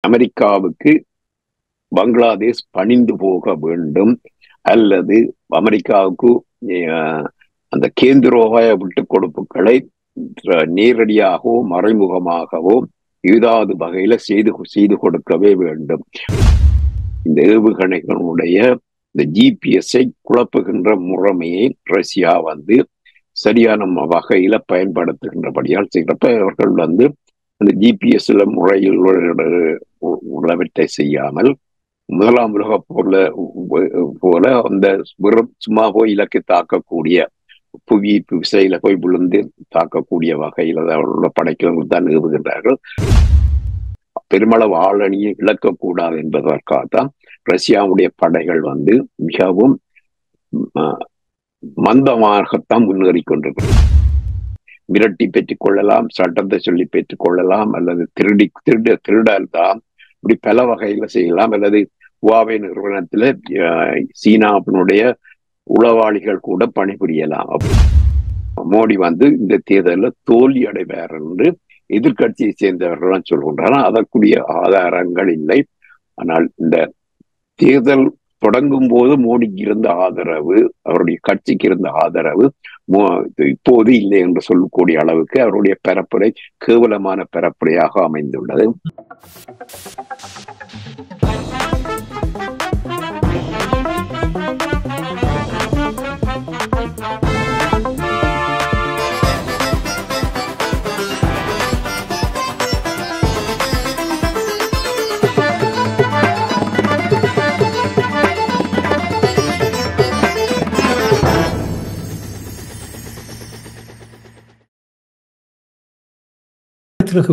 அமெரிக்காவுக்கு பங்களாதேஷ் பணிந்து போக வேண்டும், அல்லது அமெரிக்காவுக்கு அந்த கேந்திரோபாய விட்டுக் கொடுப்புகளை நேரடியாகவோ மறைமுகமாகவோ ஏதாவது வகையில செய்து கொடுக்கவே வேண்டும். இந்த ஏவுகணைகளுடைய இந்த ஜிபிஎஸ்ஐ குழப்புகின்ற முறைமையை ரஷ்யா சரியான வகையில பயன்படுத்துகின்றபடியால் செய்கிறப்ப அவர்கள் அந்த ஜிபிஎஸ்ல முறையில் உள்ளவற்றை செய்யாமல் முதலாம் உலக போல அந்த சும்மா போய் இலக்கை தாக்கக்கூடிய புவி விசையில போய் விழுந்து தாக்கக்கூடிய வகையில் உள்ள படைக்கவர்கள் தான் ஏவுகின்றார்கள். பெருமளவு ஆளணியை இழக்கக்கூடாது என்பதற்காகத்தான் ரஷ்யாவுடைய படைகள் மிகவும் மந்தமாகத்தான் முன்னேறி கொண்டிருக்கிறது. மிரட்டி பெற்றுக் கொள்ளலாம், சட்டத்தை சொல்லி பெற்றுக் கொள்ளலாம், அல்லது திருடல்தான் இப்படி பல வகையில செய்யலாம். அல்லது ஹுவாவே நிறுவனத்துல சீனாவினுடைய உளவாளிகள் கூட பணிபுரியலாம். மோடி இந்த தேர்தலில் தோல்வி அடைவார் என்று எதிர்கட்சியை சேர்ந்தவர்கள் சொல்கின்றனர். அதற்குரிய ஆதாரங்கள் இல்லை. ஆனால் இந்த தேர்தல் தொடங்கும் போது மோடிக்கு இருந்த ஆதரவு, அவருடைய கட்சிக்கு இருந்த ஆதரவு இப்போது இல்லை என்று சொல்லக்கூடிய அளவுக்கு அவருடைய பரப்புரை கேவலமான பரப்புரையாக அமைந்துள்ளது.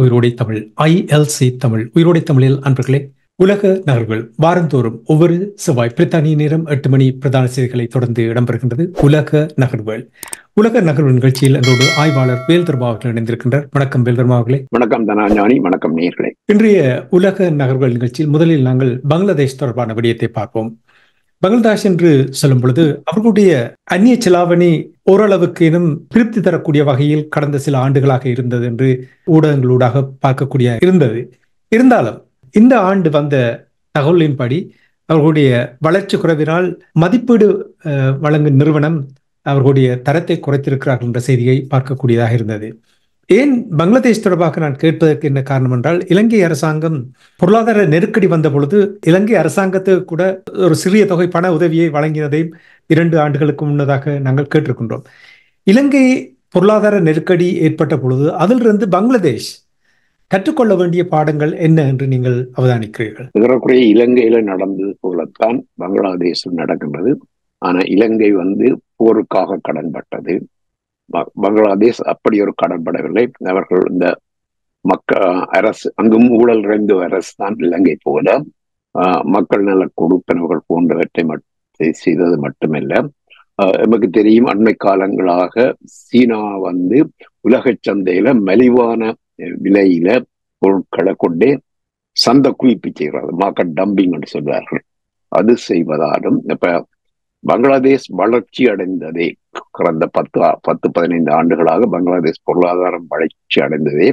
உயிரோடை தமிழ் ILC தமிழ் உயிரோடை தமிழில் அன்பர்களே, உலக நகர்வுகள் வாரந்தோறும் ஒவ்வொரு செவ்வாய் பிரித்தானிய நேரம் 8 மணி பிரதான செய்திகளை தொடர்ந்து இடம்பெறுகின்றது. உலக நகர்வுகள் நிகழ்ச்சியில் என்னோடு ஆய்வாளர் வேல்தர்மா அவர்கள் இணைந்திருக்கின்றார். வணக்கம் வேல்தர்மா அவர்களே. வணக்கம் தனாஞானி. வணக்கம் நேயர்களே. இன்றைய உலக நகர்வுகள் நிகழ்ச்சியில் முதலில் நாங்கள் பங்களாதேஷ் தொடர்பான விடயத்தை பார்ப்போம். பங்களாதேஷ் என்று சொல்லும் பொழுது அவர்களுடைய அந்நிய செலாவணி ஓரளவுக்கு எனும் திருப்தி தரக்கூடிய வகையில் கடந்த சில ஆண்டுகளாக இருந்தது என்று ஊடகங்களூடாக பார்க்கக்கூடிய இருந்தது. இருந்தாலும் இந்த ஆண்டு வந்த தகவலின்படி அவர்களுடைய வளர்ச்சி குறைவினால் மதிப்பீடு வழங்கும் நிறுவனம் அவர்களுடைய தரத்தை குறைத்திருக்கிறார்கள் என்ற செய்தியை பார்க்கக்கூடியதாக இருந்தது. ஏன் பங்களாதேஷ் தொடர்பாக நான் கேட்பதற்கு என்ன காரணம் என்றால், இலங்கை அரசாங்கம் பொருளாதார நெருக்கடி வந்த பொழுது இலங்கை அரசாங்கத்துக்கு கூட ஒரு சிறிய தொகை பண உதவியை வழங்கினதையும் 2 ஆண்டுகளுக்கு முன்னதாக நாங்கள் கேட்டிருக்கின்றோம். இலங்கை பொருளாதார நெருக்கடி ஏற்பட்ட பொழுது அதிலிருந்து பங்களாதேஷ் கற்றுக்கொள்ள வேண்டிய பாடங்கள் என்ன என்று நீங்கள் அவதானிக்கிறீர்கள்? இதற்குரிய இலங்கையில நடந்தது போலத்தான் பங்களாதேஷில் நடக்கின்றது. ஆனா இலங்கை போருக்காக கடன்பட்டது. பங்களாதேஷ் அப்படி ஒரு கடன்படவில்லை. அவர்கள் இந்த அரசு அங்கும் ஊழல் நிறைந்த அரசு தான் இலங்கை போல மக்கள் நல கொடுப்பனவுகள் போன்றவற்றை செய்தது மட்டுமல்ல, நமக்கு தெரியும் அண்மை காலங்களாக சீனா உலக சந்தையில மலிவான விலையில பொருட்களை கொண்டே சந்தை குவிப்பு செய்கிறது. மார்க்கெட் டம்பிங் என்று சொல்வார்கள். அது செய்வதாலும் இப்ப பங்களாதேஷ் வளர்ச்சி அடைந்ததே கடந்த 10-15 ஆண்டுகளாக பங்களாதேஷ் பொருளாதாரம் வளர்ச்சி அடைந்ததே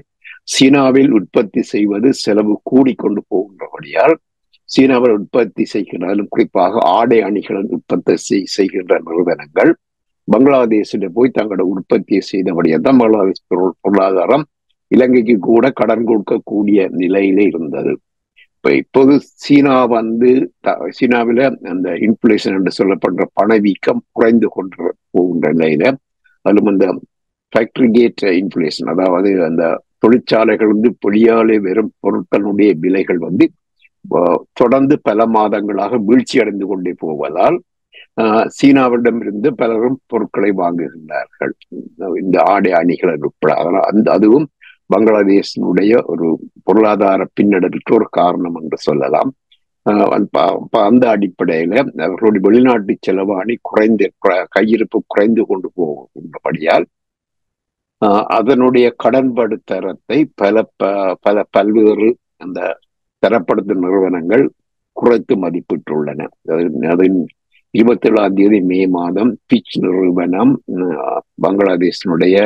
சீனாவில் உற்பத்தி செய்வது செலவு கூடிக்கொண்டு போகின்றபடியால் சீனாவில் உற்பத்தி செய்கிறாலும் குறிப்பாக ஆடை அணிகளை உற்பத்தி செய்கின்ற நிறுவனங்கள் பங்களாதேஷில் போய் தங்களோட உற்பத்தியை செய்தபடியால் தான் பங்களாதேஷ் பொருளாதாரம் இலங்கைக்கு கூட கடன் கொடுக்கக்கூடிய நிலையிலே இருந்தது. இப்போது சீனா சீனாவில அந்த இன்ஃப்ளேஷன் என்று சொல்லப்படுற பணவீக்கம் குறைந்து கொண்டு போகின்ற நிலையில அதிலும் அந்த ஃபேக்டரி கேட் இன்ஃப்ளேஷன், அதாவது அந்த தொழிற்சாலைகள் வெளியாலே வெறும் பொருட்களுடைய விலைகள் தொடர்ந்து பல மாதங்களாக வீழ்ச்சி அடைந்து கொண்டே போவதால் சீனாவிடமிருந்து பலரும் பொருட்களை வாங்குகின்றார்கள், இந்த ஆடை அணிகள் உட்பட. அதனால் அதுவும் பங்களாதேஷினுடைய ஒரு பொருளாதார பின்னடைவுக்கு ஒரு காரணம் என்று சொல்லலாம். அந்த அடிப்படையில அவர்களுடைய வெளிநாட்டு செலவாணி கையிருப்பு குறைந்து கொண்டு போகின்றபடியால் அதனுடைய கடன்படுத்தரத்தை பல்வேறு அந்த தரப்படுத்தும் நிறுவனங்கள் குறைத்து மதிப்பிட்டுள்ளன. அதன் 27ஆம் தேதி மே மாதம் பிச் நிறுவனம் பங்களாதேஷினுடைய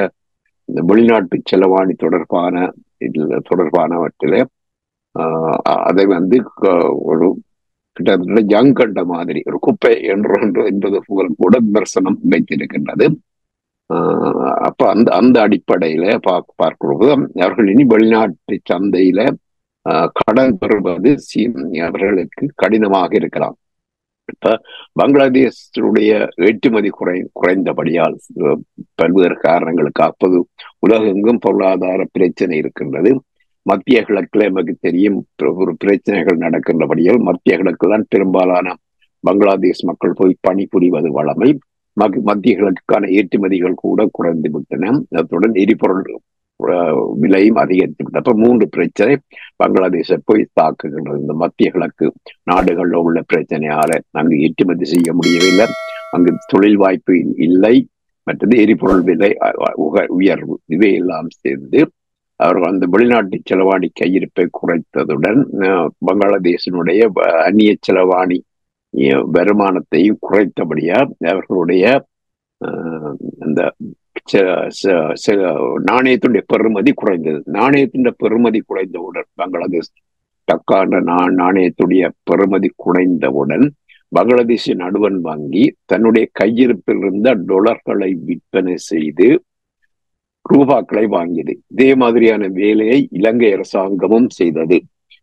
இந்த வெளிநாட்டு செலவாணி தொடர்பானவற்றில அதை வந்து ஒரு கிட்டத்தட்ட ஜங்கண்ட மாதிரி ஒரு குப்பை என்பது போல் கூட விமர்சனம் வைத்திருக்கின்றது. அப்ப அந்த அடிப்படையில பார்க்கும்போது அவர்கள் இனி வெளிநாட்டு சந்தையில கடன் பெறுவது அவர்களுக்கு கடினமாக இருக்கலாம். இப்ப பங்களாதேஷுடைய ஏற்றுமதி குறைந்தபடியால் பல்வேறு காரணங்களுக்கு அப்போது உலகெங்கும் பொருளாதார பிரச்சனை இருக்கின்றது. மத்திய கிழக்குல நமக்கு தெரியும் ஒரு பிரச்சனைகள் நடக்கின்றபடியால் மத்திய கிழக்கு தான் பெரும்பாலான பங்களாதேஷ் மக்கள் போய் பணிபுரிவது வழமை. மத்திய கிழக்குக்கான ஏற்றுமதிகள் கூட குறைந்து விட்டன. அத்துடன் எரிபொருள் விலையும் அதிகரித்து விட்டது. அப்ப 3 பிரச்சனை பங்களாதேஷை போய் தாக்குகின்றது. இந்த மத்திய கிழக்கு நாடுகளில் உள்ள பிரச்சனையால அங்கு ஏற்றுமதி செய்ய முடியவில்லை, அங்கு தொழில் வாய்ப்பு இல்லை, மற்றது எரிபொருள் விலை உயர்வு, இவையெல்லாம் சேர்ந்து அவர்கள் அந்த வெளிநாட்டு செலவாணி கையிருப்பை குறைத்ததுடன் பங்களாதேஷினுடைய அந்நிய செலவாணி வருமானத்தையும் குறைத்தபடியா அவர்களுடைய அந்த நாணயத்துடைய பெறுமதி குறைந்தது. நாணயத்தின் பெறுமதி குறைந்தவுடன் பங்களாதேஷ் தக்கான நாணயத்துடைய பெறுமதி குறைந்தவுடன் பங்களாதேஷ் நடுவண் வங்கி தன்னுடைய கையிருப்பில் இருந்த டொலர்களை விற்பனை செய்து ரூபாக்களை வாங்கியது. இதே மாதிரியான வேலையை இலங்கை அரசாங்கமும் செய்தது.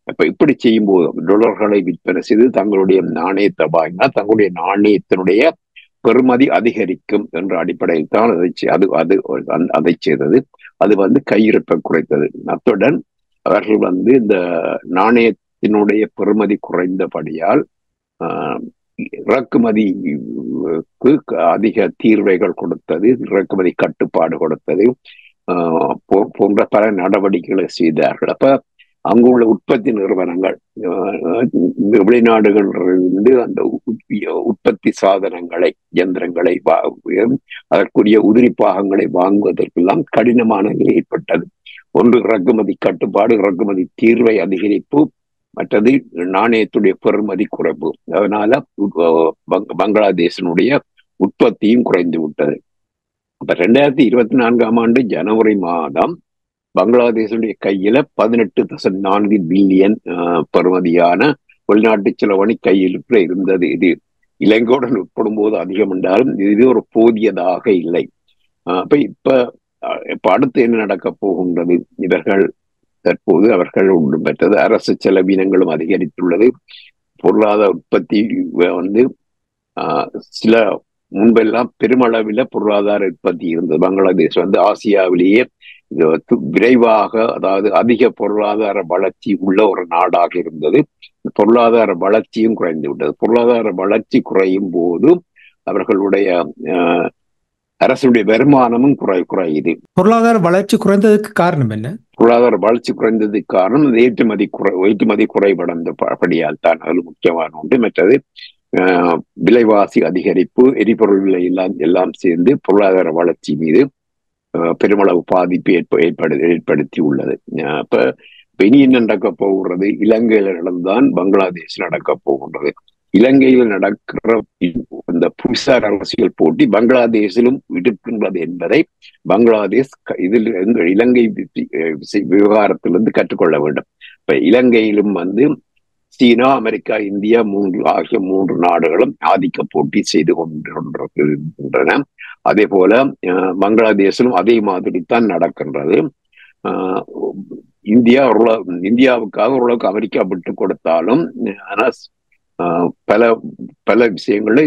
அப்ப இப்படி செய்யும் போது டொலர்களை விற்பனை செய்து தங்களுடைய நாணயத்தை வாங்கினா தங்களுடைய நாணயத்தினுடைய பெறுமதி அதிகரிக்கும் என்ற அடிப்படையில் தான் அதை செய்தது. அது வந்து கையிருப்பை குறைத்தது. அத்துடன் அவர்கள் இந்த நாணயத்தினுடைய பெறுமதி குறைந்தபடியால் இறக்குமதிக்கு அதிக தீர்வைகள் கொடுத்தது, இறக்குமதி கட்டுப்பாடு கொடுத்தது போன்ற பல நடவடிக்கைகளை செய்தார்கள். அப்ப அங்குள்ள உற்பத்தி நிறுவனங்கள் வெளிநாடுகளிலிருந்து அந்த உற்பத்தி சாதனங்களை, இயந்திரங்களை, அதற்குரிய உதிரி பாகங்களை வாங்குவதற்கெல்லாம் கடினமான நிலை ஏற்பட்டது. ஒன்று இறக்குமதி கட்டுப்பாடு, இறக்குமதி தீர்வை அதிகரிப்பு, மற்றது நாணயத்துடைய பெறுமதி குறைப்பு. அதனால பங்களாதேஷனுடைய உற்பத்தியும் குறைந்து விட்டது. அப்ப 2024ஆம் ஆண்டு ஜனவரி மாதம் பங்களாதேஷுடைய கையில 18.4 பில்லியன் பெறுமதியான வெளிநாட்டு செலவணி கையிருப்புல இருந்தது. இது இலங்கையுடன் ஒப்பிடும் போது அதிகம் என்றாலும் இது ஒரு போதியதாக இல்லை. அப்ப இப்ப அடுத்து என்ன நடக்க போகின்றது? இவர்கள் தற்போது அவர்கள் ஒன்றும் பெற்றது அரசு செலவினங்களும் அதிகரித்துள்ளது. பொருளாதார உற்பத்தி சில முன்பெல்லாம் பெருமளவில் பொருளாதார உற்பத்தி இருந்தது. பங்களாதேஷ் ஆசியாவிலேயே விரைவாக, அதாவது அதிக பொருளாதார வளர்ச்சி உள்ள ஒரு நாடாக இருந்தது. பொருளாதார வளர்ச்சியும் குறைந்து விட்டது. பொருளாதார வளர்ச்சி குறையும் போது அவர்களுடைய அரசுடைய வருமானமும் குறையுது. பொருளாதார வளர்ச்சி குறைந்ததுக்கு காரணம் என்ன? பொருளாதார வளர்ச்சி குறைந்ததுக்கு காரணம் ஏற்றுமதி குறைபடியால் தான். அது முக்கியமான ஒன்று. மற்றது விலைவாசி அதிகரிப்பு, எரிபொருள் விலை எல்லாம் சேர்ந்து பொருளாதார வளர்ச்சி மீது பெருமளவு பாதிப்பு ஏற்படுத்தி உள்ளது. அப்ப இனி என்ன நடக்க போகிறது? இலங்கையில நடந்தான் பங்களாதேஷ் நடக்க போகின்றது. இலங்கையில் நடக்கிற இந்த புவிசார் அரசியல் போட்டி பங்களாதேஷிலும் இருக்கின்றது என்பதை பங்களாதேஷ் இதில் இலங்கை விவகாரத்திலிருந்து கற்றுக்கொள்ள வேண்டும். இப்ப இலங்கையிலும் சீனா, அமெரிக்கா, இந்தியா ஆகிய 3 நாடுகளும் ஆதிக்க போட்டி செய்து கொண்டிருக்கின்றன. அதே போல பங்களாதேஷிலும் அதே மாதிரி தான் நடக்கின்றது. இந்தியாவுக்காக ஓரளவுக்கு அமெரிக்கா விட்டு கொடுத்தாலும் ஆனால் பல விஷயங்களை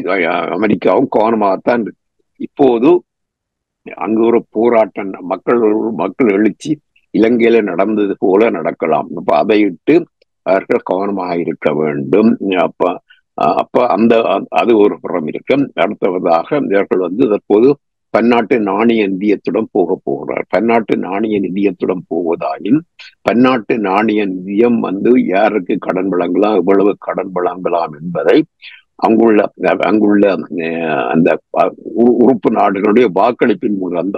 அமெரிக்காவும் கவனமாகத்தான். இப்போது அங்கு ஒரு போராட்டம், மக்கள் எழுச்சி இலங்கையில நடந்தது போல நடக்கலாம். அப்ப அதையிட்டு அவர்கள் கவனமாக இருக்க வேண்டும். அப்ப அது ஒரு புறம் இருக்கும். அடுத்ததாக இவர்கள் தற்போது பன்னாட்டு நாணய நிதியத்துடன் போகிறார். பன்னாட்டு நாணய நிதியத்துடன் போவதாயின் பன்னாட்டு நாணய நிதியம் யாருக்கு கடன் வழங்கலாம், எவ்வளவு கடன் வழங்கலாம் என்பதை அங்குள்ள அந்த உறுப்பு நாடுகளுடைய வாக்களிப்பின் மூலம்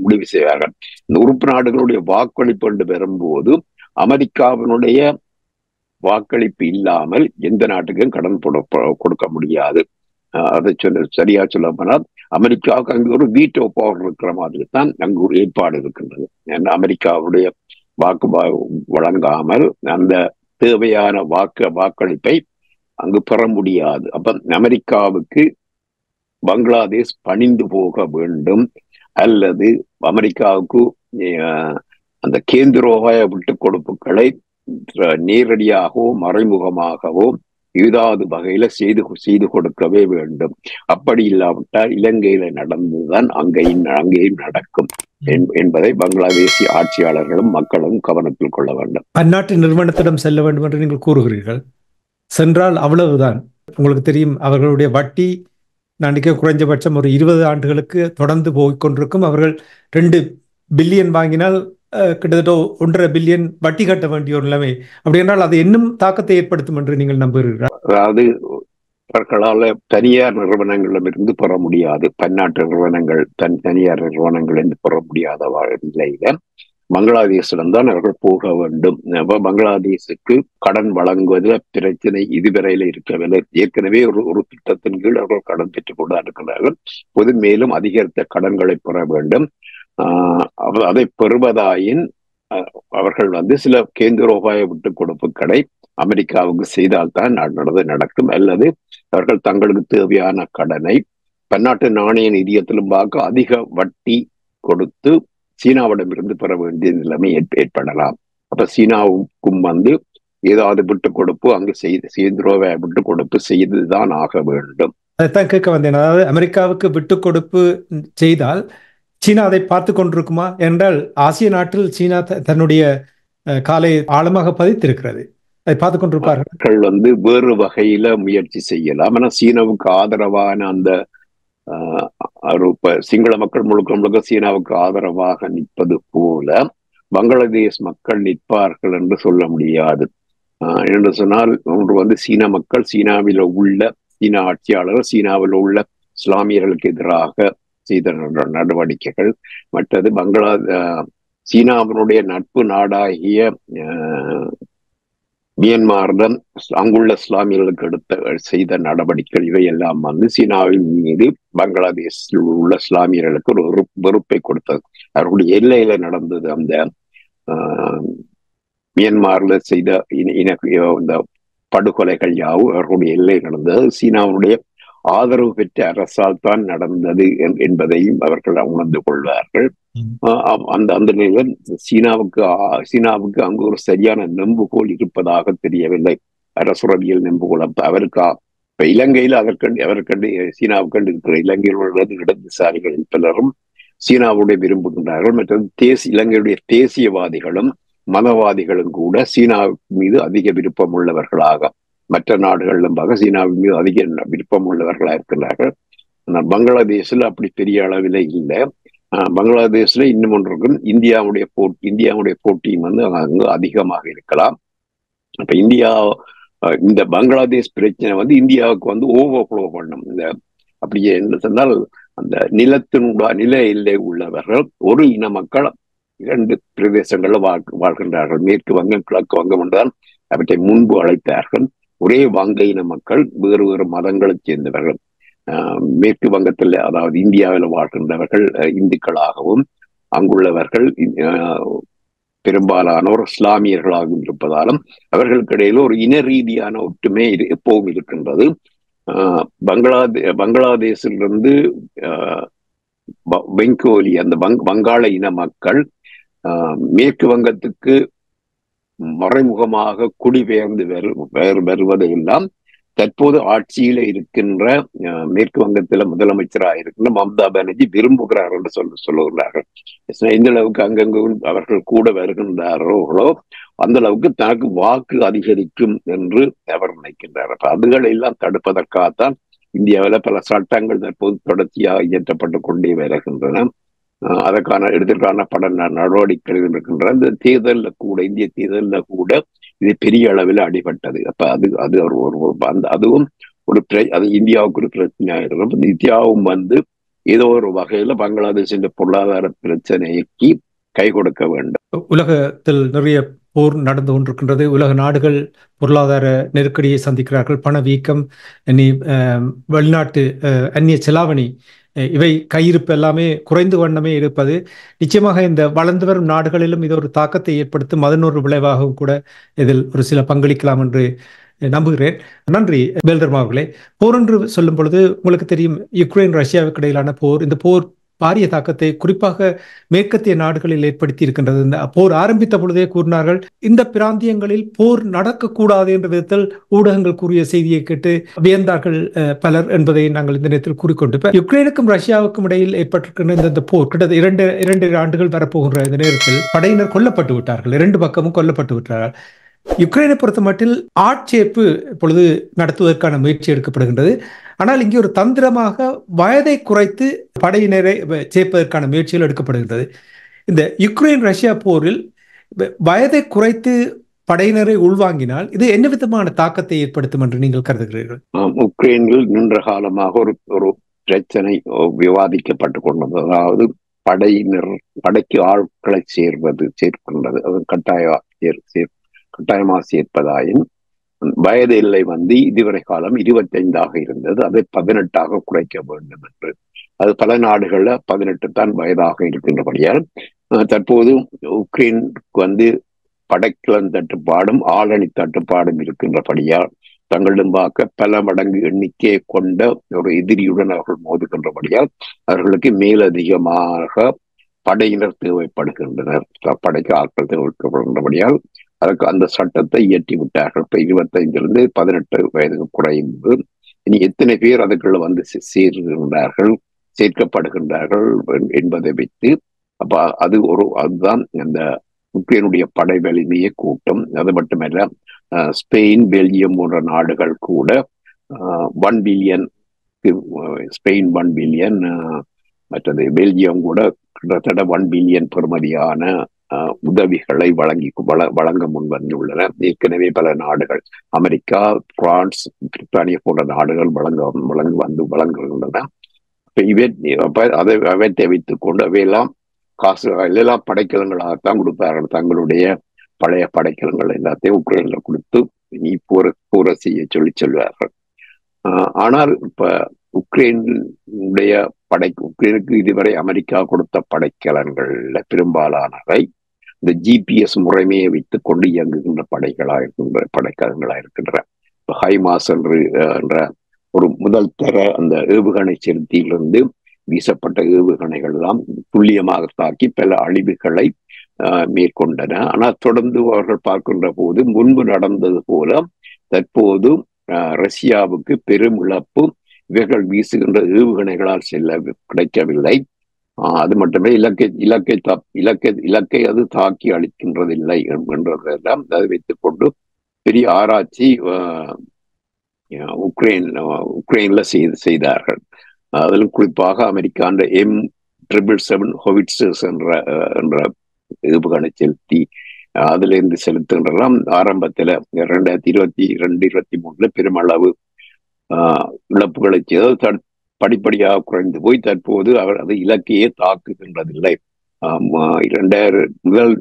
முடிவு செய்வார்கள். இந்த உறுப்பு நாடுகளுடைய வாக்களிப்பு என்று வரும்போது அமெரிக்காவினுடைய வாக்களிப்பு இல்லாமல் எந்த நாட்டுக்கும் கடன் கொடுக்க முடியாது. அதை சரியா சொல்ல போனால் அமெரிக்காவுக்கு அங்கு ஒரு வீட்டோ பவர் இருக்கிற மாதிரி தான் அங்கு ஒரு ஏற்பாடு இருக்கின்றது. அமெரிக்காவுடைய வாக்கு வழங்காமல் அந்த தேவையான வாக்களிப்பை அங்கு பெற முடியாது. அப்ப அமெரிக்காவுக்கு பங்களாதேஷ் பணிந்து போக வேண்டும், அல்லது அமெரிக்காவுக்கு அந்த கேந்திரோபாய விட்டுக் கொடுப்புகளை நேரடியாகவோ மறைமுகமாகவோ ஏதாவது வகையில செய்து கொடுக்கவே வேண்டும். அப்படி இல்லாவிட்டால் இலங்கையில நடந்துதான் அங்கேயும் நடக்கும் என்பதை பங்களாதேசி ஆட்சியாளர்களும் மக்களும் கவனத்தில் கொள்ள வேண்டும். அந்நாட்டு நிறுவனத்திடம் செல்ல வேண்டும் என்று நீங்கள் கூறுகிறீர்கள். சென்றால் அவ்வளவுதான். உங்களுக்கு தெரியும், அவர்களுடைய வட்டி நான் குறைஞ்சபட்சம் ஒரு 20 ஆண்டுகளுக்கு தொடர்ந்து போய்கொண்டிருக்கும். அவர்கள் 2 பில்லியன் வாங்கினால் கிட்டத்தட்ட 1.5 பில்லியன் வட்டி கட்ட வேண்டிய ஒரு நிலைமை. அப்படி என்றால் அது இன்னும் தாக்கத்தை ஏற்படுத்தும் என்று நீங்கள் நம்புகிறீர்கள்? அதாவது அவர்களால் தனியார் நிறுவனங்களிடமிருந்து பெற முடியாது, பன்னாட்டு நிறுவனங்கள் தனியார் நிறுவனங்கள் என்று பெற முடியாத நிலையில பங்களாதேஷிடம் அவர்கள் போக வேண்டும். பங்களாதேஷுக்கு கடன் வழங்குவதில் பிரச்சனை இதுவரையில இருக்கவில்லை. ஏற்கனவே ஒரு திட்டத்தின் கீழ் அவர்கள் கடன் பெற்றுக் கொண்டு இருக்கிறார்கள். பொது மேலும் அதிகரித்த கடன்களை பெற வேண்டும். அதை பெறுவதாயின் அவர்கள் சில கேந்திரோபாய விட்டுக் கொடுப்புகளை அமெரிக்காவுக்கு செய்தால்தான் நடக்கும். அல்லது அவர்கள் தங்களுக்கு தேவையான கடனை பன்னாட்டு நாணய நிதியத்திலும் பார்க்க அதிக வட்டி கொடுத்து சீனாவிடமிருந்து பெற வேண்டிய நிலைமை ஏற்படலாம். அப்ப சீனாவுக்கும் ஏதாவது விட்டுக் கொடுப்பு அங்கு கேந்திரோபாய விட்டுக் கொடுப்பு செய்துதான் ஆக வேண்டும். அதைத்தான் கேட்க வந்தேன். அதாவது அமெரிக்காவுக்கு விட்டுக் கொடுப்பு செய்தால் சீனா அதை பார்த்து கொண்டிருக்குமா என்றால், ஆசிய நாட்டில் சீனா தன்னுடைய காலை ஆழமாக பதித்திருக்கிறது. அதை பார்த்து கொண்டிருப்பார்கள். வேறு வகையில முயற்சி செய்யலாம். ஆனா சீனாவுக்கு ஆதரவான அந்த சிங்கள மக்கள் முழுக்க சீனாவுக்கு ஆதரவாக நிற்பது போல பங்களாதேஷ் மக்கள் நிற்பார்கள் என்று சொல்ல முடியாது. என்று சொன்னால், ஒன்று சீன மக்கள் சீனாவில் உள்ள சீன ஆட்சியாளர்கள் சீனாவில் உள்ள இஸ்லாமியர்களுக்கு எதிராக செய்த நடவடிக்கைகள், மற்றது சீனாவினுடைய நட்பு நாடாகிய மியான்மரிடம் அங்குள்ள இஸ்லாமியர்களுக்கு செய்த நடவடிக்கைகள், இவையெல்லாம் சீனாவின் மீது பங்களாதேஷில் உள்ள இஸ்லாமியர்களுக்கு ஒரு வெறுப்பை கொடுத்தது. அவர்களுடைய எல்லையில நடந்தது அந்த மியான்மர்ல செய்த இந்த படுகொலைகள் யாவும் அவர்களுடைய எல்லை நடந்தது. சீனாவுடைய ஆதரவு பெற்ற அரசால் தான் நடந்தது என்பதையும் அவர்கள் உணர்ந்து கொள்வார்கள். அந்த நிலையில் சீனாவுக்கு அங்கு ஒரு சரியான நெம்புகோல் இருப்பதாக தெரியவில்லை. அரசுறவியல் நெம்புகோல் அவருக்கு இப்ப இலங்கையில் அவர்கண்டு சீனாவுக்கு இருக்கிற இலங்கையில் உள்ள இடதுசாரிகள் பலரும் சீனாவுடைய விரும்புகின்றார்கள். மற்றது இலங்கையுடைய தேசியவாதிகளும் மதவாதிகளும் கூட சீனா மீது அதிக விருப்பம் உள்ளவர்களாக, மற்ற நாடுகளிலும் சீனாவின் மீது அதிக விருப்பம் உள்ளவர்களாக இருக்கிறார்கள். ஆனால் பங்களாதேஷில் அப்படி பெரிய அளவில் இல்லை. பங்களாதேஷ்ல இன்னும் ஒன்றுக்கும் இந்தியாவுடைய போட்டியும் அங்கு அதிகமாக இருக்கலாம். அப்ப இந்த பங்களாதேஷ் பிரச்சனை இந்தியாவுக்கு ஓவர்ஃப்ளோ பண்ணும். அப்படியே என்ன சொன்னால், அந்த நில எல்லை உள்ளவர்கள் ஒரு இன மக்கள் 2 பிரதேசங்கள்ல வாழ்கின்றார்கள். மேற்கு வங்கம் கிழக்கு வங்கம் என்றால் அவற்றை முன்பு அழைத்தார்கள். ஒரே வங்க இன மக்கள் வேறு வேறு மதங்களைச் சேர்ந்தவர்கள். மேற்கு வங்கத்தில், அதாவது இந்தியாவில் வாழ்கின்றவர்கள் இந்துக்களாகவும், அங்குள்ளவர்கள் பெரும்பாலானோர் இஸ்லாமியர்களாகவும் இருப்பதாலும் அவர்களுக்கு இடையில ஒரு இன ரீதியான ஒற்றுமை எப்பவும் இருக்கின்றது. பங்களாதேஷிலிருந்து பெங்கோலி, அந்த வங்காள இன மக்கள் மேற்கு வங்கத்துக்கு மறைமுகமாக குடிபெயர்ந்து வருவதை எல்லாம் தற்போது ஆட்சியில இருக்கின்ற மேற்கு வங்கத்தில முதலமைச்சராக இருக்கின்ற மம்தா பானர்ஜி விரும்புகிறார் என்று சொல்லுகிறார்கள். எந்த அளவுக்கு அங்கங்கு அவர்கள் கூட வருகின்றார்களோ அந்த அளவுக்கு தனக்கு வாக்கு அதிகரிக்கும் என்று அவர் நினைக்கின்றார். அதுகளை எல்லாம் தடுப்பதற்காகத்தான் இந்தியாவில் பல சட்டங்கள் தற்போது தொடர்ச்சியாக இயற்றப்பட்டு கொண்டே வருகின்றன. அதற்கான எடுத்திற்கான பல நடவடிக்கைகள் இருக்கின்றன. இந்த தேர்தலில் கூட, இந்திய தேர்தலில் கூட இது பெரிய அளவில் அடிபட்டது. அப்ப அதுவும் அது இந்தியாவுக்கு ஒரு பிரச்சனையாக இருக்கும். இந்தியாவும் ஏதோ ஒரு வகையில பங்களாதேஷின் பொருளாதார பிரச்சனைக்கு கை கொடுக்க வேண்டும். உலகத்தில் நிறைய போர் நடந்து கொண்டிருக்கின்றது. உலக நாடுகள் பொருளாதார நெருக்கடியை சந்திக்கிறார்கள். பணவீக்கம், வெளிநாட்டு அந்நிய செலாவணி இவை கையிருப்பு எல்லாமே குறைந்து வண்ணமே இருப்பது நிச்சயமாக இந்த வளர்ந்து வரும் நாடுகளிலும் இது ஒரு தாக்கத்தை ஏற்படுத்தும். அதன் ஒரு விளைவாகவும் கூட இதில் ஒரு சில பங்களிக்கலாம் என்று நம்புகிறேன். நன்றி பேல்தர்மா அவர்களே. போர் என்று சொல்லும் பொழுது உங்களுக்கு தெரியும், யுக்ரைன் ரஷ்யாவுக்கு இடையிலான போர், இந்த போர் பாரிய தாக்கத்தை குறிப்பாக மேற்கத்திய நாடுகளில் ஏற்படுத்தி இருக்கின்றது. இந்த போர் ஆரம்பித்த பொழுதே கூறினார்கள், இந்த பிராந்தியங்களில் போர் நடக்கக்கூடாது என்ற விதத்தில் ஊடகங்கள் கூறிய செய்தியை கேட்டு வியந்தார்கள் பலர் என்பதை நாங்கள் இந்த நேரத்தில் கூறிக்கொண்டு, யுக்ரைனுக்கும் ரஷ்யாவுக்கும் இடையில் ஏற்பட்டிருக்கின்ற இந்த போர் கிட்டத்தட்ட இரண்டு ஆண்டுகள் வரப்போகின்ற இந்த நேரத்தில் படையினர் கொல்லப்பட்டு விட்டார்கள். இரண்டு பக்கமும் கொல்லப்பட்டு விட்டார்கள். யுக்ரைனை பொறுத்த மட்டில் ஆட்சேர்ப்பு இப்பொழுது நடத்துவதற்கான முயற்சி எடுக்கப்படுகின்றது. ஆனால் இங்கே ஒரு தந்திரமாக வயதை குறைத்து படையினரை சேர்ப்பதற்கான முயற்சிகள் எடுக்கப்படுகின்றது. இந்த யுக்ரைன் ரஷ்யா போரில் வயதை குறைத்து படையினரை உள்வாங்கினால் இது என்ன விதமான தாக்கத்தை ஏற்படுத்தும் என்று நீங்கள் கருதுகிறீர்கள்? உக்ரைனில் நின்ற காலமாக ஒரு பிரச்சனை விவாதிக்கப்பட்டு கொண்டது. அதாவது படைக்கு ஆட்களை சேர்க்கின்றது. அது கட்டாயமாக சேர்ப்பதாயின் வயது எல்லை இதுவரை காலம் 25 இருந்தது. அதை 18 குறைக்க வேண்டும் என்று. அது பல நாடுகள்ல 18 தான் வயதாக இருக்கின்றபடியால் தற்போது உக்ரைனுக்கு படைக்கலன் தட்டுப்பாடும் ஆளணி தட்டுப்பாடும் இருக்கின்றபடியால் தங்களிடம் பார்க்க பல மடங்கு எண்ணிக்கையை கொண்ட ஒரு எதிரியுடன் அவர்கள் மோதுகின்றபடியால் அவர்களுக்கு மேலதிகமாக படையினர் தேவைப்படுகின்றனர். படைக்கு ஆட்கள் தேவைப்படுகின்றபடியால் அதற்கு அந்த சட்டத்தை இயற்றி விட்டார்கள். இப்ப 25 18 வயதுக்கு குறையும். இனி எத்தனை பேர் அதுக்குள்ள சேர்க்கப்படுகின்றார்கள் என்பதை வைத்து அதுதான் அந்த உக்ரைனுடைய படை வலிமையை கூட்டும். அது மட்டுமல்ல, ஸ்பெயின், பெல்ஜியம் போன்ற நாடுகள் கூட 1 பில்லியன், ஸ்பெயின் 1 பில்லியன், மற்றது பெல்ஜியம் கூட கிட்டத்தட்ட 1 பில்லியன் பெறுமதியான உதவிகளை வழங்க முன்வந்துள்ளன. ஏற்கனவே பல நாடுகள், அமெரிக்கா, பிரான்ஸ், பிரித்தானியா போன்ற நாடுகள் வழங்குகின்றன. அவற்றை வைத்துக் கொண்டு அவையெல்லாம் காசு எல்லாம் படைக்கலங்களாகத்தான் கொடுப்பார்கள். தங்களுடைய பழைய படைக்கலங்கள் எல்லாத்தையும் உக்ரைன்ல கொடுத்து நீ போர செய்ய சொல்வார்கள். ஆனால் இப்ப உக்ரைனுக்கு இதுவரை அமெரிக்கா கொடுத்த படைக்கலன்கள்ல பெரும்பாலானவை இந்த ஜிபிஎஸ் முறைமையை வைத்துக் கொண்டு இயங்குகின்ற படைக்கலங்களா இருக்கின்றன. ஹைமாஸ் என்ற ஒரு முதல் தர அந்த ஏவுகணை செலுத்தியிலிருந்து வீசப்பட்ட ஏவுகணைகள் எல்லாம் துல்லியமாக தாக்கி பல அழிவுகளை மேற்கொண்டன. ஆனால் தொடர்ந்து அவர்கள் பார்க்கின்ற போது முன்பு நடந்தது போல தற்போது ரஷ்யாவுக்கு பெரும் இழப்பு இவர்கள் வீசுகின்ற ஏவுகணைகளால் கிடைக்கவில்லை. அது மட்டுமே இலக்கை அது தாக்கி அளிக்கின்றதில்லை என்றதெல்லாம் அதை வைத்துக் கொண்டு பெரிய ஆராய்ச்சி உக்ரைன்ல செய்தார்கள். அதிலும் குறிப்பாக அமெரிக்கான M777 ஹோவிட்சர்ஸ் என்ற ஏவுகணை செலுத்தி அதிலிருந்து செலுத்துகின்றலாம். ஆரம்பத்துல 2022-23 பெருமளவு இழப்புகளை செய்து படிப்படியாக குறைந்து போய் தற்போது அது இலக்கையே தாக்குகின்றதில்லை. முதல்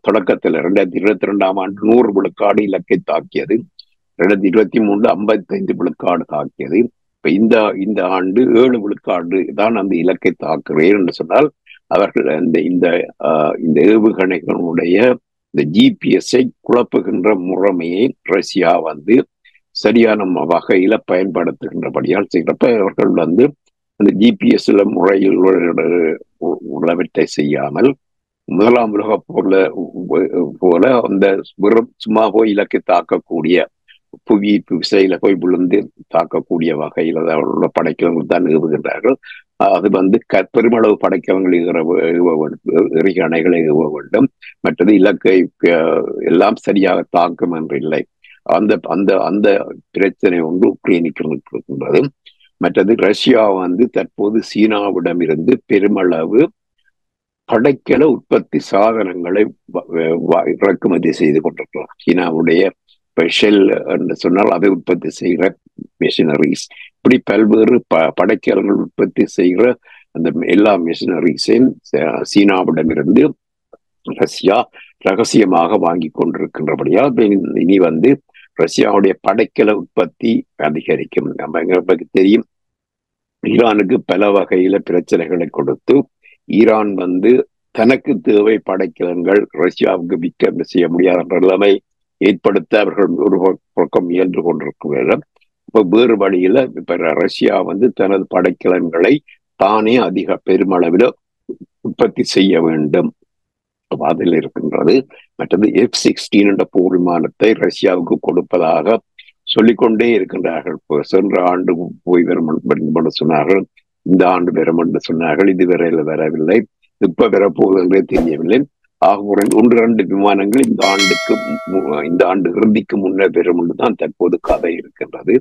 தொடக்கத்தில் 2022ஆம் ஆண்டு 100 விழுக்காடு இலக்கை தாக்கியது. 2023 55 விழுக்காடு தாக்கியது. இப்ப இந்த ஆண்டு 7 விழுக்காடு தான் அந்த இலக்கை தாக்குறேன் என்று சொன்னால் அவர்கள் இந்த ஏவுகணைகளுடைய இந்த ஜிபிஎஸ்ஐ குழப்புகின்ற முறைமையை ரஷ்யா சரியான வகையில பயன்படுத்துகின்றபடியால் செய்கிறப்ப அவர்கள் அந்த ஜிபிஎஸ்ல முறையில் உள்ளவற்றை செய்யாமல் முதலாம் உலக போல அந்த சும்மா போய் இலக்கை தாக்கக்கூடிய புவி விசையில போய் விழுந்து தாக்கக்கூடிய வகையில் உள்ள படைக்கலங்கள் தான் ஏவுகின்றார்கள். அது பெருமளவு படைக்கலங்கள் எறிகணைகளை ஏவ வேண்டும். மற்றது இலக்கை எல்லாம் சரியாக தாக்கும் என்று இல்லை. அந்த பிரச்சனை ஒன்று உக்ரைனுக்கு இருக்கின்றது. மற்றது ரஷ்யா தற்போது சீனாவிடம் இருந்து பெருமளவு படைக்கல உற்பத்தி சாதனங்களை இறக்குமதி செய்து கொண்டிருக்கிறார். சீனாவுடைய ஷெல் என்று சொன்னால் அதை உற்பத்தி செய்கிற மெஷினரிஸ், இப்படி பல்வேறு படைக்கலங்கள் உற்பத்தி செய்கிற அந்த எல்லா மெஷினரிஸையும் சீனாவிடம் இருந்து ரஷ்யா ரகசியமாக வாங்கி கொண்டிருக்கின்றபடியால் இனி ரஷ்யாவுடைய படைக்கல உற்பத்தி அதிகரிக்கும். நமக்கு தெரியும், ஈரானுக்கு பல வகையில பிரச்சனைகளை கொடுத்து ஈரான் தனக்கு தேவை படைக்கலன்கள் ரஷ்யாவுக்கு விற்க செய்ய முடியாத நிலைமை ஏற்படுத்த அவர்கள் ஒரு பக்கம் முயன்று கொண்டிருக்கிறார்கள். இப்ப வேறு வழியில இப்ப ரஷ்யா தனது படைக்கலன்களை தானே அதிக பெருமளவில் உற்பத்தி செய்ய வேண்டும். அதில் இருக்கின்றது. மற்றது F-16 என்ற போர் விமானத்தை ரஷ்யாவுக்கு கொடுப்பதாக சொல்லிக்கொண்டே இருக்கின்றார்கள். சென்ற ஆண்டு போய் வரும் சொன்னார்கள், இந்த ஆண்டு வரும் என்று சொன்னார்கள். இதுவரையில் வரவில்லை, இப்ப வரப்போவது என்றே தெரியவில்லை. ஆக 1-2 விமானங்கள் இந்த ஆண்டு இறுதிக்கு முன்னர் பெறும் என்றுதான் தற்போது கதை இருக்கின்றது.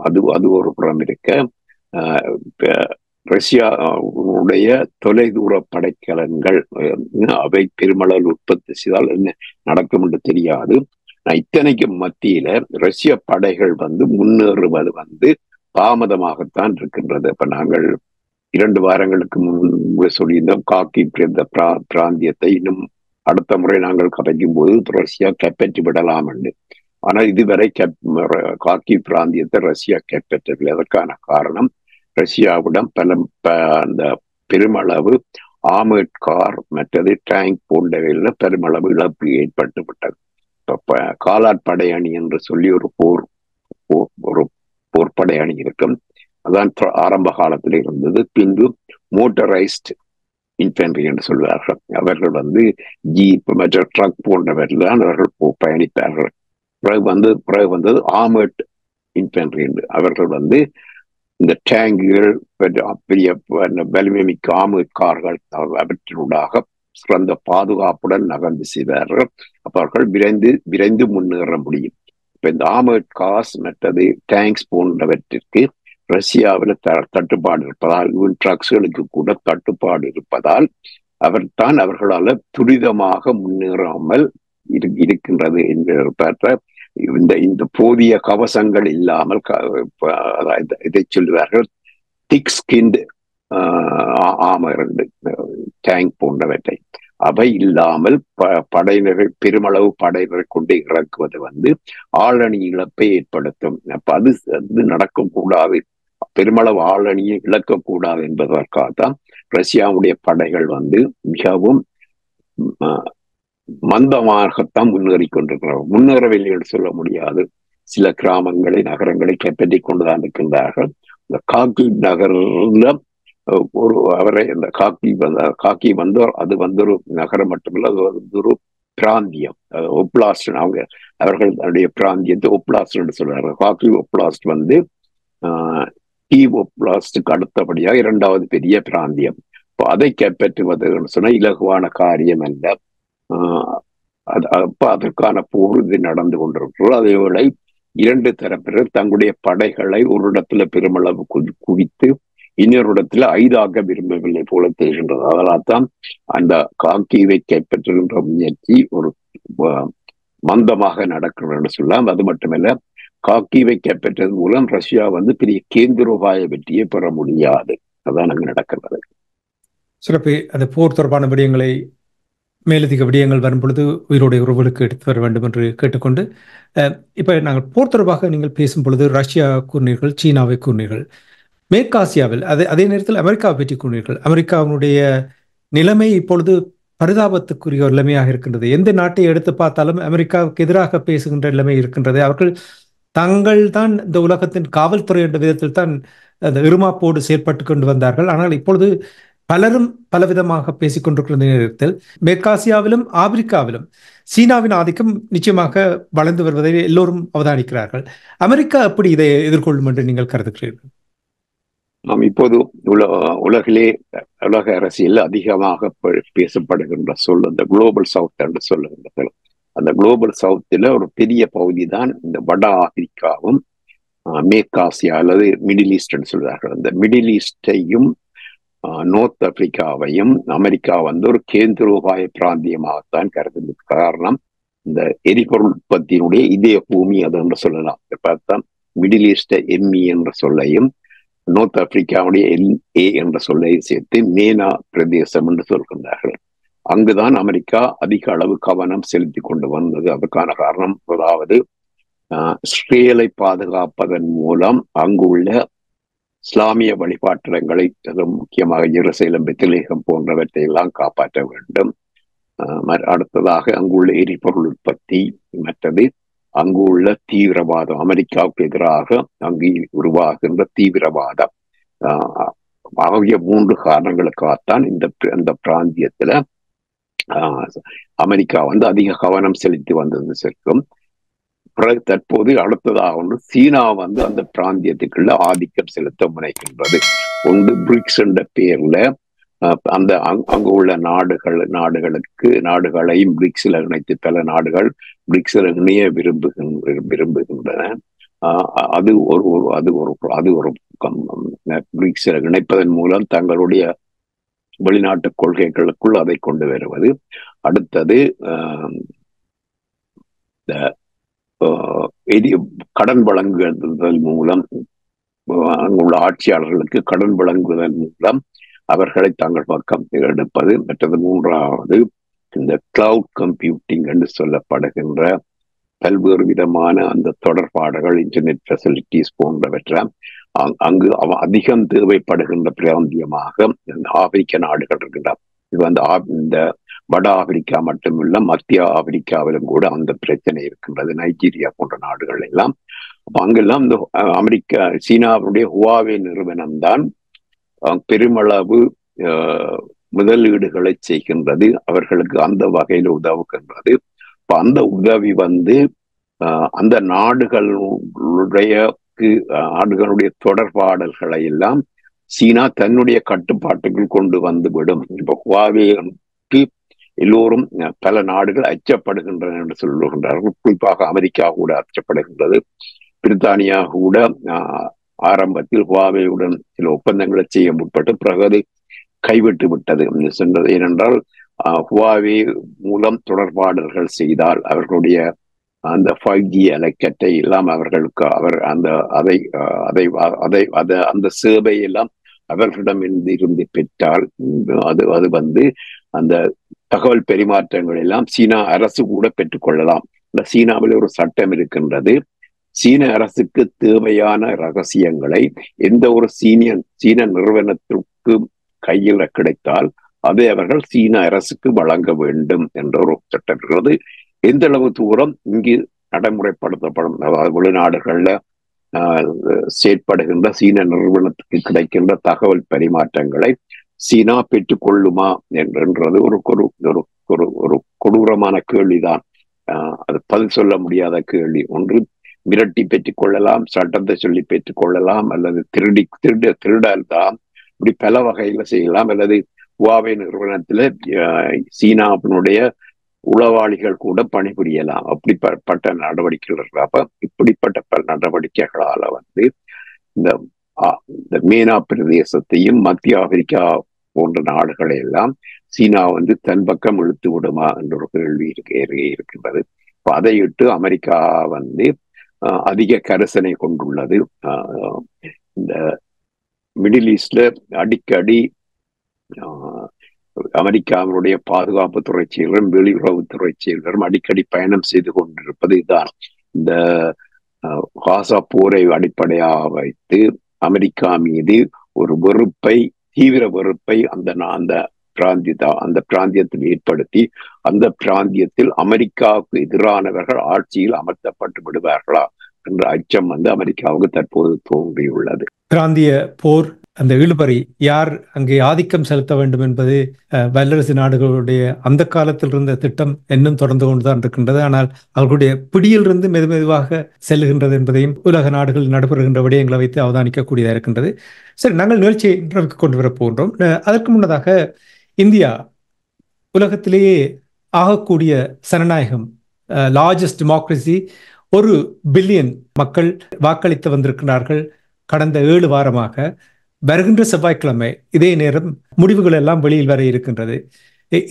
அது ஒரு புறம் இருக்க, ரஷ்யாவுடைய தொலைதூர படைக்கலன்கள் அவை பெருமளவில் உற்பத்தி செய்தால் என்ன நடக்கும் என்று தெரியாது. இத்தனைக்கு மத்தியில ரஷ்ய படைகள் முன்னேறுவது தாமதமாகத்தான் இருக்கின்றது. இப்ப நாங்கள் 2 வாரங்களுக்கு முன்பு சொல்லியிருந்தோம், காக்கி பிராந்தியத்தை இன்னும் அடுத்த முறை நாங்கள் கதைக்கும் போது ரஷ்யா கைப்பற்றி விடலாம் என்று. ஆனால் இதுவரை காக்கி பிராந்தியத்தை ரஷ்யா கைப்பற்றவில்லை. அதற்கான காரணம் ரஷ்யாவிடம் அந்த பெருமளவு ஆர்மர்ட் கார் மற்றது டேங்க் போன்றவையில் பெருமளவு இழப்பு ஏற்பட்டு விட்டது. காலாட்படை அணி என்று சொல்லி ஒரு போர்ப்படை அணி இருக்கும். அதான் ஆரம்ப காலத்தில் இருந்தது. பின்பு மோட்டரைஸ்ட் இன்ஃபென்ட்ரி என்று சொல்வார்கள். அவர்கள் ஜீப் மற்ற ட்ரக் போன்றவர்கள் தான் அவர்கள் பயணித்தார்கள். பிறகு வந்தது ஆர்மர்ட் இன்ஃபென்ட்ரி என்று. அவர்கள் இந்த டேங்குகள், பெரிய வலிமைமிக்க ஆர்மர்ட் கார்கள் அவற்றினூடாக சிறந்த பாதுகாப்புடன் நகர்ந்து செய்வார்கள். அவர்கள் விரைந்து முன்னேற முடியும். இப்ப இந்த ஆர்மர்ட் கார்ஸ் மற்றது டேங்க்ஸ் போன்றவற்றிற்கு ரஷ்யாவில் தட்டுப்பாடு இருப்பதால், ட்ரக்ஸ்களுக்கு கூட தட்டுப்பாடு இருப்பதால் அவர்களால் துரிதமாக முன்னேறாமல் இருக்கின்றது என்று இந்த போதிய கவசங்கள் இல்லாமல், இதை சொல்லுவார்கள் திக் ஸ்கின்ட் ஆர்மர் டேங்க் போன்றவற்றை, அவை இல்லாமல் படையினர்கள் பெருமளவு படையினரை கொண்டு இறக்குவது ஆளணி இழப்பை ஏற்படுத்தும். அப்ப அது நடக்கக்கூடாது, பெருமளவு ஆளணியை இழக்கக்கூடாது என்பதற்காகத்தான் ரஷ்யாவுடைய படைகள் மிகவும் மந்தமாகத்தான் முன்னேறி கொண்டிருக்கிறார்கள். முன்னேறவில்லை என்று சொல்ல முடியாது. சில கிராமங்களை நகரங்களை கைப்பற்றி கொண்டுதான் இருக்கின்றார்கள். இந்த காக்கி நகரில் இந்த காக்கி அது ஒரு நகரம் மட்டுமல்ல, அது ஒரு பிராந்தியம், ஒப்லாஸ்ட். அவர்களுடைய பிராந்தியத்தை ஒப்லாஸ்ட் என்று சொல்றார்கள். காக்கி ஒப்லாஸ்ட் கீவ் ஒப்லாஸ்டுக்கு அடுத்தபடியாக 2வது பெரிய பிராந்தியம். இப்போ அதை கைப்பற்றுவது சொன்னா இலகுவான காரியம் அல்ல. அதற்கான போர் நடந்து கொண்டிருக்கிறோம். அதேவேளை 2 தரப்பினர் தங்களுடைய படைகளை ஒரு இடத்துல பெருமளவு குவித்து இன்னொரு இடத்துல ஐதாக்க விரும்பவில்லை போல தெரிகின்றது. அதனால் தான் அந்த காக்கீவை கைப்பற்றுகின்ற முயற்சி ஒரு மந்தமாக நடக்கிறது சொல்லலாம். அது மட்டுமல்ல, காக்கீவை கைப்பற்றது மூலம் ரஷ்யா பெரிய கேந்திரோபாய வெற்றியை பெற முடியாது. அதான் அங்கு நடக்கிறது. சிறப்பு. அந்த போர் தொடர்பான விடயங்களை, மேலதிக விடயங்கள் வரும் பொழுது உயிரோடைய உறவுகளுக்கு எடுத்து வர வேண்டும் என்று கேட்டுக்கொண்டு, இப்ப நாங்கள் போர் தொடர்பாக நீங்கள் பேசும் பொழுது ரஷ்யா கூறினீர்கள், சீனாவை கூறினீர்கள், மேற்காசியாவில் அதே நேரத்தில் அமெரிக்காவை பற்றி கூறினீர்கள். அமெரிக்காவினுடைய நிலைமை இப்பொழுது பரிதாபத்துக்குரிய ஒரு நிலைமையாக இருக்கின்றது. எந்த நாட்டை எடுத்து பார்த்தாலும் அமெரிக்காவுக்கு எதிராக பேசுகின்ற நிலைமை இருக்கின்றது. அவர்கள் தங்கள் தான் இந்த உலகத்தின் காவல்துறை என்ற விதத்தில் தான் அந்த இருமாப்போடு செயற்பட்டு கொண்டு வந்தார்கள். ஆனால் இப்பொழுது பலரும் பலவிதமாக பேசிக்கொண்டிருக்கிற நேரத்தில் மேற்காசியாவிலும் ஆப்பிரிக்காவிலும் சீனாவின் ஆதிக்கம் நிச்சயமாக வளர்ந்து வருவதை எல்லோரும் அவதானிக்கிறார்கள். அமெரிக்கா எப்படி இதை எதிர்கொள்ளும் என்று நீங்கள் கருதுகிறீர்கள்? நாம் இப்போது உலக அரசியல் அதிகமாக பேசப்படுகின்ற சொல் அந்த குளோபல் சவுத் என்று சொல்லுகின்றது. அந்த குளோபல் சவுத்தில் ஒரு பெரிய பகுதி தான் இந்த வட ஆப்பிரிக்காவும் மேற்காசியா அல்லது மிடில் ஈஸ்ட் என்று சொல்கிறார்கள். அந்த மிடில் ஈஸ்டையும் நோர்த் ஆப்பிரிக்காவையும் அமெரிக்கா ஒரு கேந்திரோபாய பிராந்தியமாகத்தான் கருதுகிறது. காரணம், இந்த எரிபொருள் உற்பத்தியினுடைய இதய பூமி அது என்று சொல்லலாம். பார்த்தா மிடில் ஈஸ்ட் எம்இ என்ற சொல்லையும் நோர்த் ஆப்பிரிக்காவுடைய LA என்ற சொல்லையும் சேர்த்து மேனா பிரதேசம் என்று சொல்கின்றார்கள். அங்குதான் அமெரிக்கா அதிக அளவு கவனம் செலுத்தி கொண்டு வந்தது. அதற்கான காரணம், அதாவது இஸ்ரேலை பாதுகாப்பதன் மூலம் அங்குள்ள இஸ்லாமிய வழிபாட்டிடங்களை, முக்கியமாக ஜெருசலேம், பெத்லகேம் போன்றவற்றை எல்லாம் காப்பாற்ற வேண்டும். அடுத்ததாக அங்குள்ள எரிபொருள் உற்பத்தி, மற்றது அங்குள்ள தீவிரவாதம், அமெரிக்காவுக்கு எதிராக அங்கு உருவாகின்ற தீவிரவாதம் ஆகிய 3 காரணங்களுக்காகத்தான் இந்த பிராந்தியத்துல அமெரிக்கா அதிக கவனம் செலுத்தி வந்தது செல்லும். பிறகு தற்போது அடுத்ததாக சீனா அந்த பிராந்தியத்துக்குள்ள ஆதிக்கம் செலுத்த முனைகின்றது. பிரிக்ஸ் என்ற பேர்ல அங்கு உள்ள நாடுகளையும் பிரிக்ஸ்ல இணைத்து பல நாடுகள் பிரிக்ஸ்ல இணைய விரும்புகின்றன. அது ஒரு பிரிக்ஸ்ல இணைப்பதன் மூலம் தங்களுடைய வெளிநாட்டு கொள்கைகளுக்குள் அதை கொண்டு வருவது. அடுத்தது கடன் வழங்குதல் மூலம், அங்குள்ள ஆட்சியாளர்களுக்கு கடன் வழங்குவதன் மூலம் அவர்களை தங்கள் பக்கம் எடுப்பது. மற்றது 3வது இந்த கிளவுட் கம்ப்யூட்டிங் என்று சொல்லப்படுகின்ற பல்வேறு விதமான அந்த தொடர்பாடுகள், இன்டர்நெட் ஃபெசிலிட்டிஸ் போன்றவற்றை அங்கு அதிகம் தேவைப்படுகின்ற பிராந்தியமாக ஆப்பிரிக்க நாடுகள் இருக்கின்றன. இது இந்த வட ஆப்பிரிக்கா மட்டுமில்ல, மத்திய ஆப்பிரிக்காவிலும் கூட அந்த பிரச்சனை இருக்கின்றது. நைஜீரியா போன்ற நாடுகள் எல்லாம். அங்கெல்லாம் இந்த சீனாவுடைய ஹுவாவே நிறுவனம் தான் பெருமளவு முதலீடுகளை செய்கின்றது, அவர்களுக்கு அந்த வகையில் உதவுகின்றது. அந்த உதவி அந்த நாடுகளுடைய தொடர்பாடல்களை எல்லாம் சீனா தன்னுடைய கட்டுப்பாட்டுக்குள் கொண்டு வந்துவிடும். இப்ப ஹுவாவேக்கு எல்லோரும் பல நாடுகள் அச்சப்படுகின்றன என்று சொல்லுகின்றார்கள். குறிப்பாக அமெரிக்கா கூட அச்சப்படுகின்றது. பிரித்தானியா கூட ஆரம்பத்தில் ஹுவாவேயுடன் சில ஒப்பந்தங்களை செய்ய முற்பட்டு பிறகு அதை கைவிட்டு விட்டது சென்றது. ஏனென்றால் ஹுவாவே மூலம் தொடர்பாடல்கள் செய்தால் அவர்களுடைய அந்த 5G அலைக்கற்றை எல்லாம் அவர்களுக்கு அந்த சேவை எல்லாம் அவர்களிடம் இருந்து பெற்றால் அது அந்த தகவல் பரிமாற்றங்கள் எல்லாம் சீனா அரசு கூட பெற்றுக்கொள்ளலாம். சீனாவில் ஒரு சட்டம் இருக்கின்றது. சீன அரசுக்கு தேவையான ரகசியங்களை எந்த ஒரு சீன நிறுவனத்திற்கு கையில் கிடைத்தால் அதை அவர்கள் சீன அரசுக்கு வழங்க வேண்டும் என்ற ஒரு சட்டம் இருக்கிறது. எந்த அளவு தூரம் இங்கு நடைமுறைப்படுத்தப்படும், அதாவது வெளிநாடுகள்ல செயற்படுகின்ற சீன நிறுவனத்துக்கு கிடைக்கின்ற தகவல் பரிமாற்றங்களை சீனா பெற்றுக்கொள்ளுமா என்றது ஒரு கொடூரமான கேள்விதான். அது பதில் சொல்ல முடியாத கேள்வி. ஒன்று மிரட்டி பெற்றுக் கொள்ளலாம், சட்டத்தை சொல்லி பெற்றுக் கொள்ளலாம், அல்லது திருடால் தான் இப்படி பல வகையில செய்யலாம். அல்லது ஹுவாவே நிறுவனத்துல சீனாவினுடைய உளவாளிகள் கூட பணிபுரியலாம். அப்படிப்பட்ட நடவடிக்கைகள் இருக்கிறப்ப இப்படிப்பட்ட பல நடவடிக்கைகளால இந்த மேனா பிரதேசத்தையும் மத்திய ஆப்பிரிக்கா போன்ற நாடுகளை எல்லாம் சீனா தன் பக்கம் இழுத்து விடுமா என்ற ஒரு கேள்வி இருக்கின்றது. அதையிட்டு அமெரிக்கா அதிக கரிசனை கொண்டுள்ளது. இந்த மிடில் ஈஸ்ட்ல அடிக்கடி அமெரிக்காவினுடைய பாதுகாப்புத்துறை செயலரும் வெளியுறவுத்துறை செயலரும் அடிக்கடி பயணம் செய்து கொண்டிருப்பது இதுதான். இந்த காசா போரை அடிப்படையாக வைத்து அமெரிக்கா மீது ஒரு தீவிர வெறுப்பை அந்த பிராந்தியத்தில் ஏற்படுத்தி அந்த பிராந்தியத்தில் அமெரிக்காவுக்கு எதிரானவர்கள் ஆட்சியில் அமர்த்தப்பட்டு விடுவார்களா என்ற அச்சம் அமெரிக்காவுக்கு தற்போது தோன்றியுள்ளது. பிராந்திய போர், அந்த இழுபறி, யார் அங்கே ஆதிக்கம் செலுத்த வேண்டும் என்பது வல்லரசு நாடுகளுடைய அந்த காலத்தில் இருந்த திட்டம் இன்னும் தொடர்ந்து கொண்டுதான் இருக்கின்றது. ஆனால் அவர்களுடைய பிடியிலிருந்து மெதுவாக செல்லுகின்றது என்பதையும் உலக நாடுகள் நடைபெறுகின்ற விடயங்களை வைத்து அவதானிக்கக்கூடியதாக இருக்கின்றது. சரி, நாங்கள் நிகழ்ச்சியை இன்றைக்கு கொண்டு வரப் போகின்றோம். அதற்கு முன்னதாக இந்தியா உலகத்திலேயே ஆகக்கூடிய சனநாயகம், லார்ஜஸ்ட் டெமோக்ரஸி, 1 பில்லியன் மக்கள் வாக்களித்து வந்திருக்கிறார்கள் கடந்த 7 வாரமாக. வருகின்ற செவ்வாய்க்கிழமை இதே நேரம் முடிவுகள் எல்லாம் வெளியில் வர இருக்கின்றது.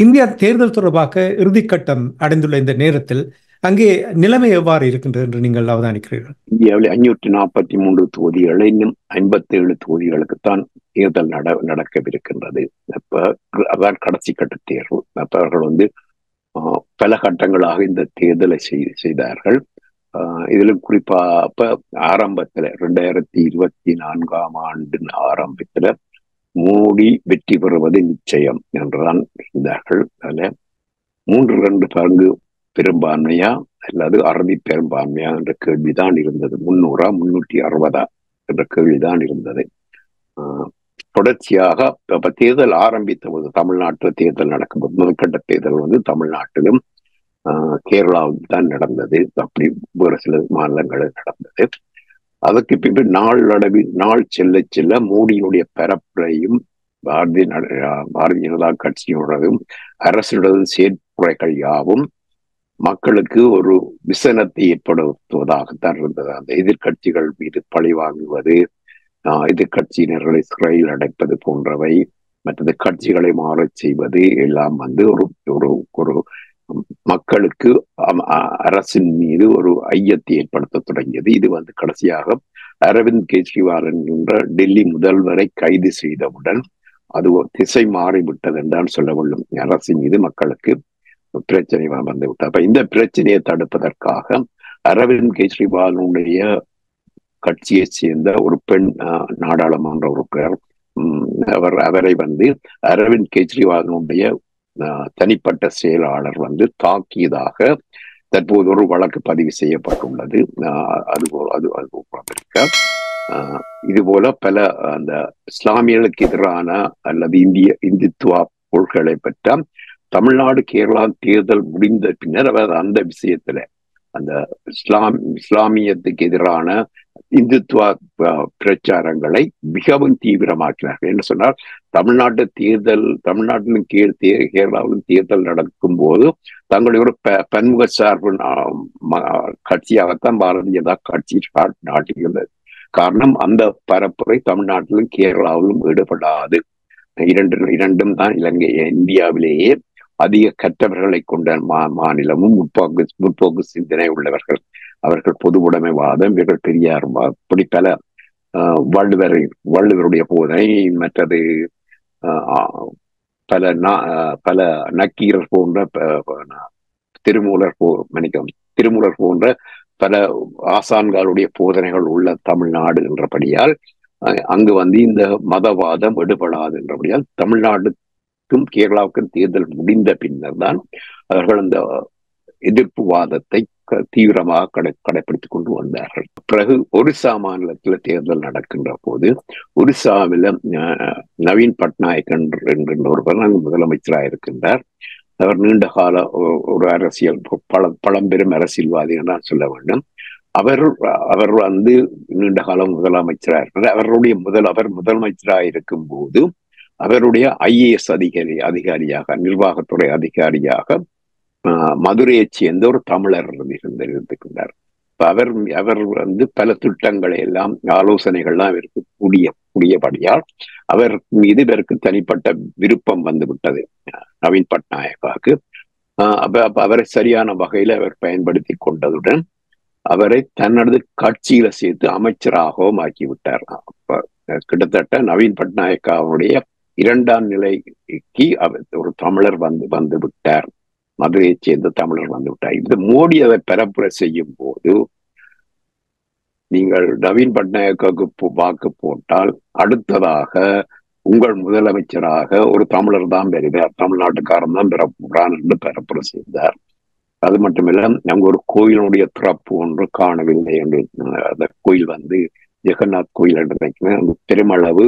இந்தியா தேர்தல் தொடர்பாக இறுதிக்கட்டம் அடைந்துள்ள இந்த நேரத்தில் அங்கே நிலைமை எவ்வாறு இருக்கின்றது என்று நீங்கள் அவதானிக்கிறீர்கள்? இந்தியாவில் 543 தொகுதிகளை, இன்னும் 57 தொகுதிகளுக்குத்தான் தேர்தல் நடக்கவிருக்கின்றது. அதான் கடைசி கட்ட தேர்வு. அவர்கள் பல கட்டங்களாக இந்த தேர்தலை செய்தார்கள். இதுல குறிப்பா அப்ப ஆரம்பத்துல 2024 ஆரம்பத்துல மோடி வெற்றி பெறுவது நிச்சயம் என்றுதான் இருந்தார்கள். அதுல 3/2 பங்கு பெரும்பான்மையா அல்லது அறுதி பெரும்பான்மையா என்ற கேள்விதான் இருந்தது. 300 360 என்ற கேள்விதான் இருந்தது. தொடர்ச்சியாக இப்ப தேர்தல் ஆரம்பித்த போது, தமிழ்நாட்டில் தேர்தல் நடக்கும்போது, முதற்கட்ட தேர்தல் தமிழ்நாட்டிலும் கேரளாவில் தான் நடந்தது. அப்படி வேறு சில மாநிலங்களில் நடந்தது. அதற்கு பின்பு நாள் செல்ல செல்ல மோடியினுடைய பரப்புரையும் பாரதிய ஜனதா கட்சியோடதும் அரசுடன் செயற்குறைகள் யாவும் மக்களுக்கு ஒரு விசனத்தை ஏற்படுத்துவதாகத்தான் இருந்தது. அந்த எதிர்கட்சிகள் மீது பழி வாங்குவது, எதிர்கட்சியினர்களை சிறையில் அடைப்பது போன்றவை, மற்றது கட்சிகளை மாறச் செய்வது எல்லாம் ஒரு ஒரு மக்களுக்கு அரசின் மீது ஒரு ஐயத்தை ஏற்படுத்த தொடங்கியது. இது கடைசியாக அரவிந்த் கெஜ்ரிவால் என்கின்ற டெல்லி முதல்வரை கைது செய்தவுடன் அது ஒரு திசை மாறிவிட்டது என்றால் சொல்ல வேண்டும். அரசின் மீது மக்களுக்கு பிரச்சனை வந்துவிட்டது. அப்ப இந்த பிரச்சனையை தடுப்பதற்காக அரவிந்த் கெஜ்ரிவாலுடைய கட்சியை சேர்ந்த ஒரு பெண் நாடாளுமன்ற உறுப்பினர் அவரை அரவிந்த் கெஜ்ரிவாலுடைய தனிப்பட்ட செயலாளர் தாக்கியதாக தற்போது ஒரு வழக்கு பதிவு செய்யப்பட்டுள்ளது. இது போல பல அந்த இஸ்லாமியர்களுக்கு எதிரான அல்லது இந்துத்துவ கொள்கைகளை பெற்ற தமிழ்நாடு கேரளா தேர்தல் முடிந்த பின்னர் அவர் அந்த விஷயத்துல அந்த இஸ்லாமியத்துக்கு எதிரான இந்துத்துவ பிரச்சாரங்களை மிகவும் தீவிரமாக்கினார்கள். என்று சொன்னால் தமிழ்நாட்டிலும் கேரளாவிலும் தேர்தல் நடக்கும் போது தங்களுடைய ஒரு பன்முக சார்பு கட்சியாகத்தான் பாரதிய ஜனதா கட்சி நாட்டியுள்ளது. காரணம், அந்த பரப்புரை தமிழ்நாட்டிலும் கேரளாவிலும் ஈடுபடாது. இரண்டும் தான் இந்தியாவிலேயே அதிக கற்றவர்களை கொண்ட மாநிலமும் முற்போக்கு சிந்தனை உள்ளவர்கள். அவர்கள் பொது உடைமைவாதம், இவர்கள் பெரியார், இப்படி பல வள்ளுவருடைய போதனை, மற்றது பல நக்கீரர் போன்ற திருமூலர் போன்ற பல ஆசான்களுடைய போதனைகள் உள்ள தமிழ்நாடு என்றபடியால் அங்கு இந்த மதவாதம் எடுபடாது என்றபடியால் தமிழ்நாடுக்கும் கேரளாவுக்கும் தேர்தல் முடிந்த பின்னர் தான் அவர்கள் அந்த எதிர்ப்பு வாதத்தை தீவிரமாக கடைபிடித்துக் கொண்டு வந்தார்கள். பிறகு ஒரிசா மாநிலத்தில் தேர்தல் நடக்கின்ற போது ஒரிசாவில் நவீன் பட்நாயக் என்கின்ற ஒருவர் அங்கு முதலமைச்சராக இருக்கின்றார். அவர் நீண்ட கால ஒரு அரசியல் பழம்பெரும் அரசியல்வாதி என்று சொல்ல வேண்டும். அவர் நீண்ட காலம் முதலமைச்சராக இருக்கிறார். அவர் முதலமைச்சராக இருக்கும் போது அவருடைய IAS அதிகாரியாக, நிர்வாகத்துறை அதிகாரியாக மதுரையைச் சேர்ந்த ஒரு தமிழர் இருந்திருக்கின்றார். அவர் பல திட்டங்களை எல்லாம் ஆலோசனைகள்லாம் இவருக்கு கூடியபடியால் அவர் மீது இவருக்கு தனிப்பட்ட விருப்பம் விட்டது நவீன் பட்நாயக்காவுக்கு. அவரை சரியான வகையில அவர் பயன்படுத்தி கொண்டதுடன் அவரை தனது கட்சியில சேர்த்து அமைச்சராகவும் ஆக்கிவிட்டார். கிட்டத்தட்ட நவீன் பட்நாயக்காவுடைய 2ஆம் நிலைக்கு ஒரு தமிழர் வந்து விட்டார். மதுரையைச் சேர்ந்த தமிழர் வந்துவிட்டார். இந்த மோடி அதை பரப்புரை செய்யும் போது நீங்கள் நவீன் பட்நாயக்காவுக்கு வாக்கு போட்டால் அடுத்ததாக உங்கள் முதலமைச்சராக ஒரு தமிழர் தான் பெறுகிறார், தமிழ்நாட்டுக்காரன் தான் பெறப்படுறான் என்று பரப்புரை செய்தார். அது மட்டுமில்ல, அங்கு ஒரு கோயிலுடைய திறப்பு ஒன்று காணவில்லை என்று. அந்த கோயில் ஜெகநாத் கோயில் என்று நினைக்கிறேன். அந்த பெருமளவு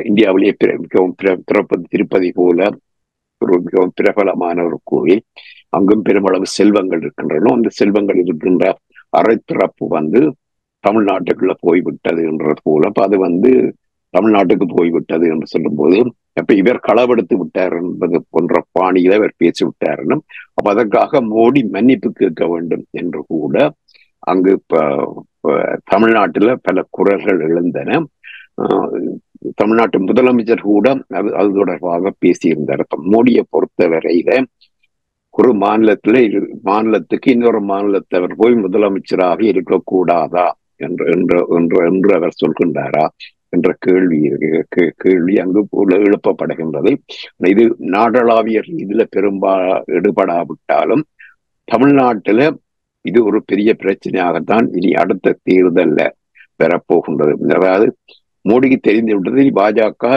இந்தியாவிலேயே மிகவும் திருப்பதி போல ஒரு மிகவும் பிரபலமான ஒரு கோயில். அங்கும் பெருமளவு செல்வங்கள் இருக்கின்றன. அந்த செல்வங்கள் இருக்கின்ற அரைத்திறப்பு தமிழ்நாட்டுக்குள்ள போய்விட்டது என்றது போல. அப்ப அது தமிழ்நாட்டுக்கு போய்விட்டது என்று சொல்லும் போது அப்ப இவர் களவெடுத்து விட்டார் என்பது போன்ற பாணியில இவர் பேசிவிட்டார். அப்ப அதற்காக மோடி மன்னிப்பு கேட்க வேண்டும் என்று கூட அங்கு தமிழ்நாட்டுல பல குரல்கள் எழுந்தன. தமிழ்நாட்டு முதலமைச்சர் கூட அது தொடர்பாக பேசியிருந்தார். மோடியை பொறுத்த வரையில ஒரு மாநிலத்துக்கு இன்னொரு மாநிலத்தவர் போய் முதலமைச்சராக இருக்கக்கூடாதா என்று அவர் சொல்கின்றாரா என்ற கேள்வி அங்கு எழுப்பப்படுகின்றது. இது நாடளாவிய இதுல ஈடுபடாவிட்டாலும் தமிழ்நாட்டுல இது ஒரு பெரிய பிரச்சனையாகத்தான் இனி அடுத்த தேர்தல்ல பெறப்போகின்றது. அதாவது மோடிக்கு தெரிந்து விட்டது பாஜக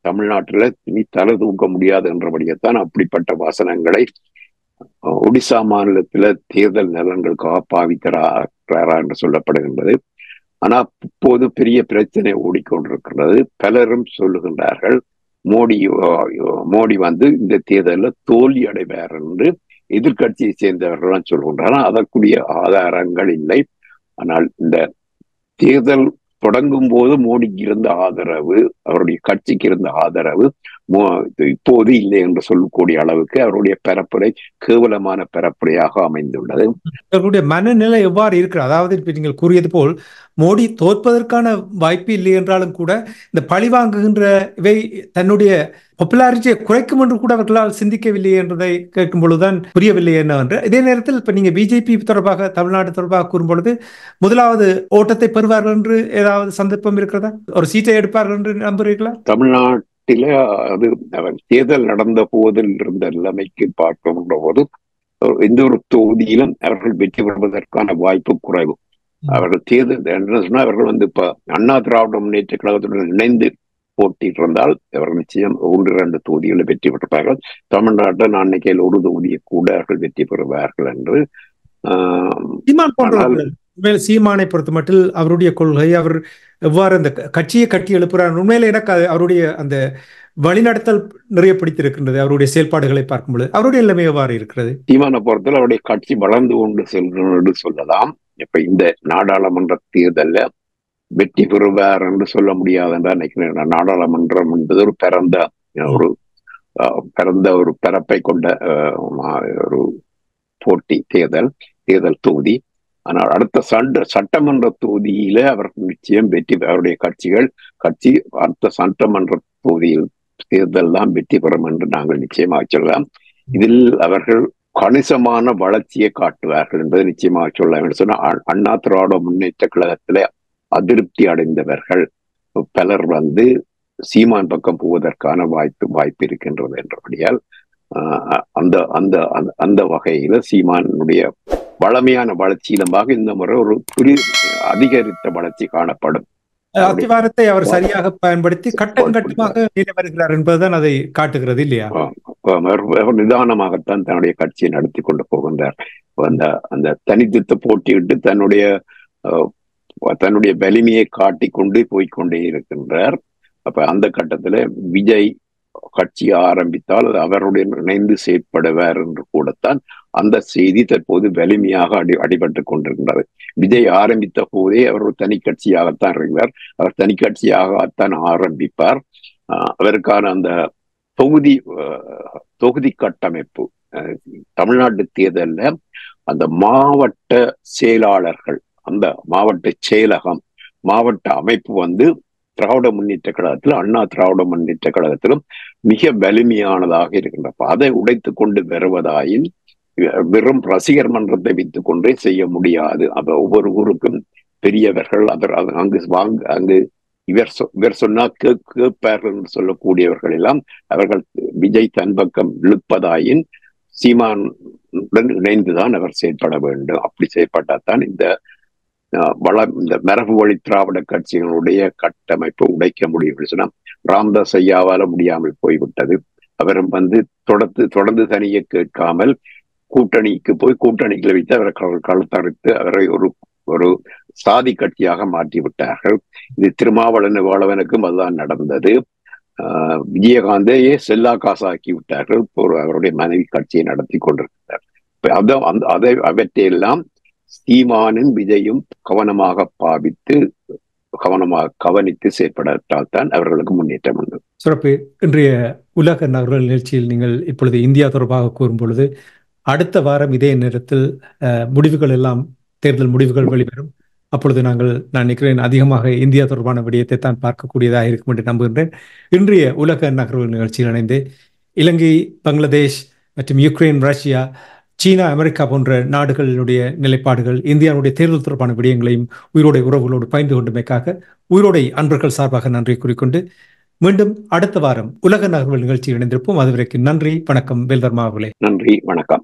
தமிழ்நாட்டில் இனி தலை தூக்க முடியாது என்றபடியத்தான் அப்படிப்பட்ட வசனங்களை ஒடிசா மாநிலத்தில தேர்தல் நலன்களுக்காக பாவிக்கிறாரா என்று சொல்லப்படுகின்றது. ஆனா இப்போது பெரிய பிரச்சனை ஓடிக்கொண்டிருக்கிறது. பலரும் சொல்லுகின்றார்கள் மோடி இந்த தேர்தலில் தோல்வி அடைவார் என்று எதிர்கட்சியை சேர்ந்தவர்கள் சொல்கின்றார்கள். அதற்குரிய ஆதாரங்கள் இல்லை. ஆனால் இந்த தேர்தல் தொடங்கும் போது மோடிக்கு இருந்த ஆதரவு, அவருடைய கட்சிக்கு இருந்த ஆதரவு இப்போது இல்லை என்று சொல்லக்கூடிய அளவுக்கு அவருடைய பரப்புரை கேவலமான பரப்புரையாக அமைந்துள்ளது. அவருடைய மனநிலை எவ்வாறு இருக்கிறது? அதாவது நீங்கள் கூறியது போல் மோடி தோற்பதற்கான வாய்ப்பு இல்லை என்றாலும் கூட இந்த பழிவாங்குகின்ற இவை தன்னுடைய பாப்புலாரிட்டியை குறைக்கும் என்று கூட அவர்களால் சிந்திக்கவில்லை என்றதை கேட்கும் பொழுதுதான் புரியவில்லை என்னவென்று. இதே நேரத்தில் இப்ப நீங்க பிஜேபி தொடர்பாக, தமிழ்நாடு தொடர்பாக கூறும் பொழுது முதலாவது ஓட்டத்தை பெறுவார்கள் என்று ஏதாவது சந்தர்ப்பம் இருக்கிறதா? ஒரு சீட்டை எடுப்பார்கள் என்று நம்புறீர்களா? தமிழ்நாட்டில அது தேர்தல் நடந்த போதில் இருந்த நிலைமைக்கு பார்க்கின்ற போது எந்த ஒரு தொகுதியிலும் அவர்கள் வெற்றி பெறுவதற்கான வாய்ப்பு குறைவு. அவர்கள் தேர்தல் என்ன சொன்னா, அவர்கள் இப்ப அண்ணா திராவிட முன்னேற்ற கழகத்துடன் இணைந்து போட்டிட்டு இருந்தால் அவர்கள் நிச்சயம் 1-2 தொகுதிகளை வெற்றி பெற்றிருப்பார்கள். தமிழ்நாட்டில் அன்னைக்கையில் ஒரு தொகுதியை கூட அவர்கள் வெற்றி பெறுவார்கள் என்று. சீமானை பொறுத்த மட்டும் அவருடைய கொள்கை, அவர் எவ்வாறு அந்த கட்சியை கட்டி எழுப்புறார், உண்மையில எனக்கு அவருடைய அந்த வழிநடத்தல் நிறைய பிடித்திருக்கின்றது. அவருடைய செயல்பாடுகளை பார்க்கும்போது அவருடைய நிலைமை எவ்வாறு இருக்கிறது? சீமானை பொறுத்தவரை அவருடைய கட்சி வளர்ந்து கொண்டு செல்கிறது சொல்லலாம். இப்ப இந்த நாடாளுமன்ற தேர்தல்ல வெற்றி பெறுவார் என்று சொல்ல முடியாது என்று நினைக்கிறேன். நாடாளுமன்றம் என்பது ஒரு பிறந்த ஒரு பரப்பை கொண்ட ஒரு போட்டி தேர்தல் தொகுதி. ஆனால் அடுத்த சட்டமன்ற தொகுதியில அவர்கள் நிச்சயம் அவருடைய கட்சி அடுத்த சட்டமன்ற தொகுதியில் தேர்தல் தான் வெற்றி பெறும் என்று நாங்கள் நிச்சயமாக சொல்லலாம். இதில் அவர்கள் கணிசமான வளர்ச்சியை காட்டுவார்கள் என்பதை நிச்சயமாக சொல்லலாம் என்று சொன்னால், அண்ணா திராவிட முன்னேற்ற கழகத்திலே அதிருப்தி அடைந்தவர்கள் பலர் சீமான் பக்கம் போவதற்கான வாய்ப்பு இருக்கின்றது என்றபடியால் அந்த வகையில சீமானுடைய வளமையான வளர்ச்சியிலமாக இந்த முறை ஒரு அதிகரித்த வளர்ச்சி காணப்படும். அதிகாரத்தை அவர் சரியாக பயன்படுத்தி கட்டம் கட்டமாக வருகிறார் என்பதுதான் அதை காட்டுகிறது இல்லையா? அவர் நிதானமாகத்தான் தன்னுடைய கட்சியை நடத்தி கொண்டு போகின்றார். அந்த தனித்துவத்தை போட்டியிட்டு தன்னுடைய வலிமையை காட்டிக்கொண்டு போய்கொண்டே இருக்கின்றார். அப்ப அந்த கட்டத்துல விஜய் கட்சியை ஆரம்பித்தால் அது அவருடன் இணைந்து செயற்படுவார் என்று கூடத்தான் அந்த செய்தி தற்போது வலிமையாக அடிபட்டு கொண்டிருக்கின்றது. விஜய் ஆரம்பித்த போதே அவர் ஒரு தனி கட்சியாகத்தான் இருந்தார். அவர் தனி கட்சியாகத்தான் ஆரம்பிப்பார். அவருக்கான அந்த தொகுதி கட்டமைப்பு தமிழ்நாட்டு தேர்தல்ல அந்த மாவட்ட செயலாளர்கள், அந்த மாவட்ட செயலகம், மாவட்ட அமைப்பு திராவிட முன்னேற்ற கழகத்தில், அண்ணா திராவிட முன்னேற்ற கழகத்திலும் மிக வலிமையானதாக இருக்கின்றப்ப அதை உடைத்து கொண்டு வருவதாயின் வெறும் ரசிகர் மன்றத்தை வைத்துக் கொண்டே செய்ய முடியாது. ஒவ்வொரு ஊருக்கும் பெரியவர்கள் அங்கு இவர் சொன்னா கேட்பார்கள் என்று சொல்லக்கூடியவர்கள் எல்லாம் அவர்கள் விஜய் தன் பக்கம் இழுப்பதாயின் சீமானுடன் இணைந்துதான் அவர் செயல்பட வேண்டும். அப்படி செயல்பட்டால்தான் இந்த மரபு வழி திராவிட கட்சிகளுடைய கட்டமைப்பை உடைக்க முடியும் சொன்னா ராம்தாஸ் ஐயாவால முடியாமல் போய்விட்டது. அவரும் தொடர்ந்து தனியை கேட்காமல் கூட்டணிக்கு போய் கூட்டணிகளை வைத்து அவரை கழுத்தறுத்து அவரை ஒரு சாதி கட்சியாக மாற்றி விட்டார்கள். இது திருமாவளவன் வாழவனுக்கும் அதுதான் நடந்தது. விஜயகாந்தையே செல்லா காசாக்கி விட்டார்கள். அவருடைய மனைவி கட்சியை நடத்தி கொண்டிருக்கிறார். அவற்றையெல்லாம் சீமானும் விஜயும் கவனமாக கவனித்து செயற்பட்டால் தான் அவர்களுக்கு முன்னேற்றம் உண்டு. சிறப்பு. இன்றைய உலக நகர்வல் நிகழ்ச்சியில் நீங்கள் இப்பொழுது இந்தியா தொடர்பாக கூறும் பொழுது அடுத்த வாரம் இதே நேரத்தில் முடிவுகள் எல்லாம், தேர்தல் முடிவுகள் வெளிவரும். அப்பொழுது நான் நினைக்கிறேன் அதிகமாக இந்தியா தொடர்பான விடயத்தை தான் பார்க்கக்கூடியதாக இருக்கும் என்று நம்புகின்றேன். இன்றைய உலக நகர்வல் நிகழ்ச்சியில் இணைந்து இலங்கை, பங்களாதேஷ் மற்றும் யுக்ரைன், ரஷ்யா, சீனா, அமெரிக்கா போன்ற நாடுகளுடைய நிலைப்பாடுகள், இந்தியாவுடைய தேர்தல் தொடர்பான விடயங்களையும் உயிரோடை உறவுகளோடு பகிர்ந்து கொண்டமைக்காக உயிரோடை அன்பர்கள் சார்பாக நன்றி கூறிக்கொண்டு மீண்டும் அடுத்த வாரம் உலக நகர்வல் நிகழ்ச்சியில் இணைந்திருப்போம். அதுவரைக்கும் நன்றி, வணக்கம். வேல்வர்மா அவர்களே. நன்றி, வணக்கம்.